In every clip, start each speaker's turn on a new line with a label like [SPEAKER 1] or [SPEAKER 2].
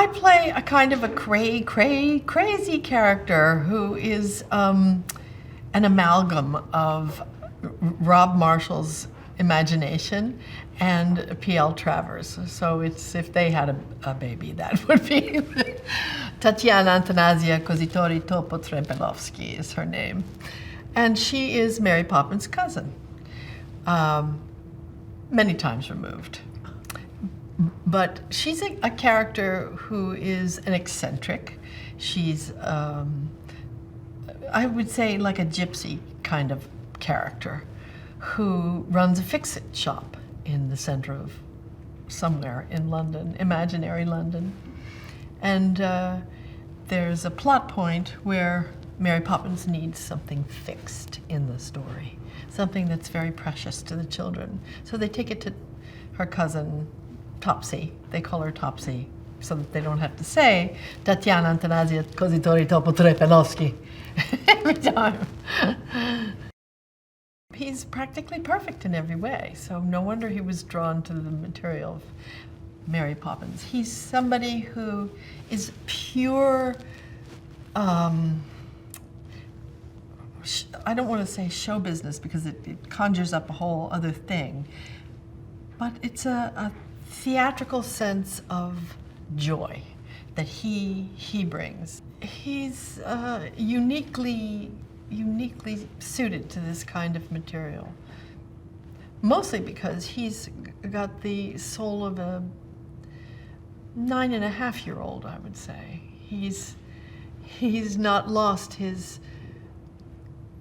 [SPEAKER 1] I play a kind of a crazy character who is an amalgam of Rob Marshall's imagination and P.L. Travers. So it's, if they had a baby, that would be Tatiana Antanasia Kozitori Topo-Trempelovsky is her name. And she is Mary Poppins' cousin, many times removed. But she's a character who is an eccentric. She's, I would say, like a gypsy kind of character who runs a fix-it shop in the center of somewhere in London, imaginary London. And there's a plot point where Mary Poppins needs something fixed in the story, something that's very precious to the children. So they take it to her cousin, Topsy. They call her Topsy so that they don't have to say Tatiana Antanasia Kozitori Topo-Trempelovsky every time. He's practically perfect in every way, so no wonder he was drawn to the material of Mary Poppins. He's somebody who is pure, I don't want to say show business because it conjures up a whole other thing, but it's a theatrical sense of joy that he brings. He's uniquely suited to this kind of material, mostly because he's got the soul of a 9.5-year-old, I would say. He's not lost his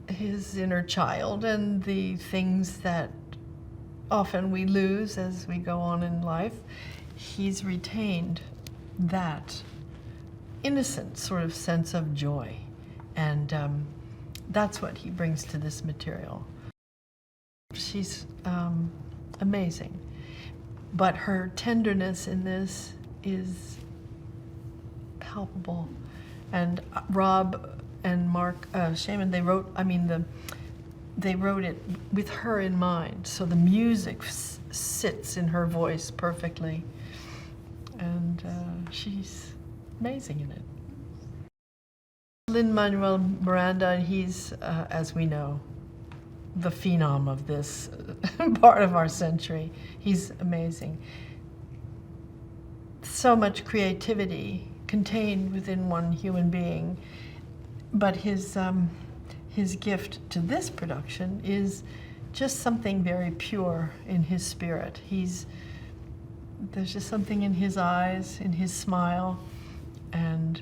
[SPEAKER 1] inner child and the things that often we lose as we go on in life. He's retained that innocent sort of sense of joy, and that's what he brings to this material. She's amazing, but her tenderness in this is palpable. And Rob and Mark Shaman, they wrote it with her in mind, so the music sits in her voice perfectly, and she's amazing in it. Lin-Manuel Miranda, he's, as we know, the phenom of this part of our century. He's amazing. So much creativity contained within one human being, but his gift to this production is just something very pure in his spirit. There's just something in his eyes, in his smile, and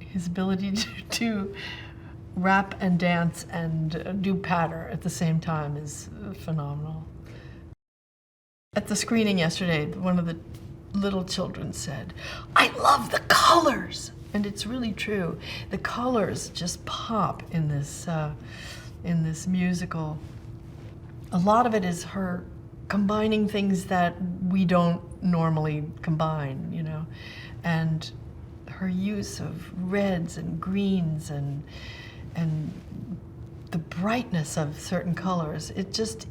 [SPEAKER 1] his ability to rap and dance and do patter at the same time is phenomenal. At the screening yesterday, one of the little children said, "I love the colors!" And it's really true. The colors just pop in this musical. A lot of it is her combining things that we don't normally combine, you know, and her use of reds and greens and the brightness of certain colors. It just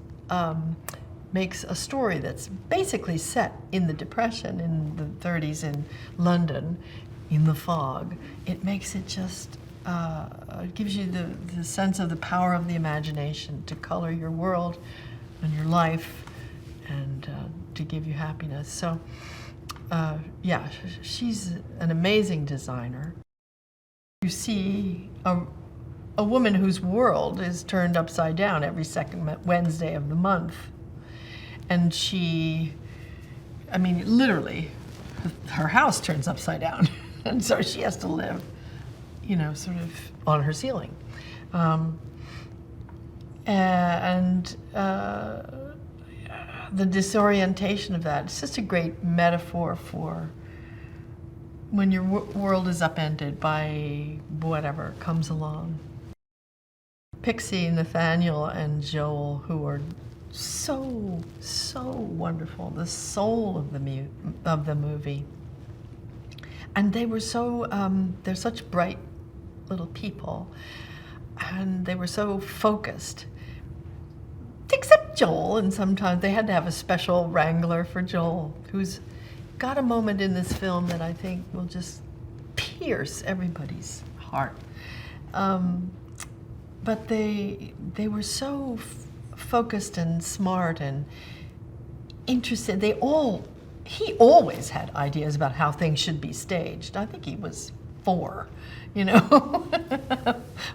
[SPEAKER 1] makes a story that's basically set in the Depression in the 30s in London, in the fog. It makes it just, it gives you the sense of the power of the imagination to color your world and your life and to give you happiness. So, yeah, she's an amazing designer. You see a woman whose world is turned upside down every second Wednesday of the month. And she, I mean, literally, her house turns upside down. And so she has to live, you know, sort of on her ceiling. The disorientation of that, it's just a great metaphor for when your world is upended by whatever comes along. Pixie, Nathaniel, and Joel, who are so wonderful, the soul of the movie. And they were so, they're such bright little people, and they were so focused. Except Joel, and sometimes they had to have a special wrangler for Joel, who's got a moment in this film that I think will just pierce everybody's heart. But they were so focused and smart and interested. He always had ideas about how things should be staged. I think he was 4, you know,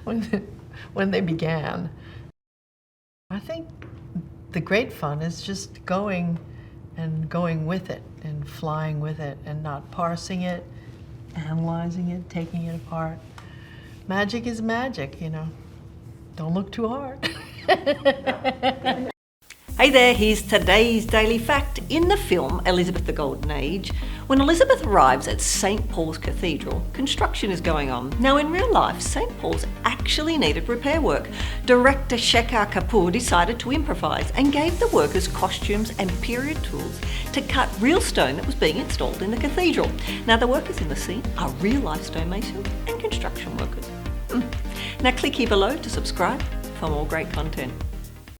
[SPEAKER 1] when they began. I think the great fun is just going with it and flying with it and not parsing it, analyzing it, taking it apart. Magic is magic, you know. Don't look too hard.
[SPEAKER 2] Hey there, here's today's daily fact. In the film Elizabeth the Golden Age, when Elizabeth arrives at St. Paul's Cathedral, construction is going on. Now in real life, St. Paul's actually needed repair work. Director Shekhar Kapoor decided to improvise and gave the workers costumes and period tools to cut real stone that was being installed in the cathedral. Now the workers in the scene are real life stonemasons and construction workers. Now click here below to subscribe for more great content.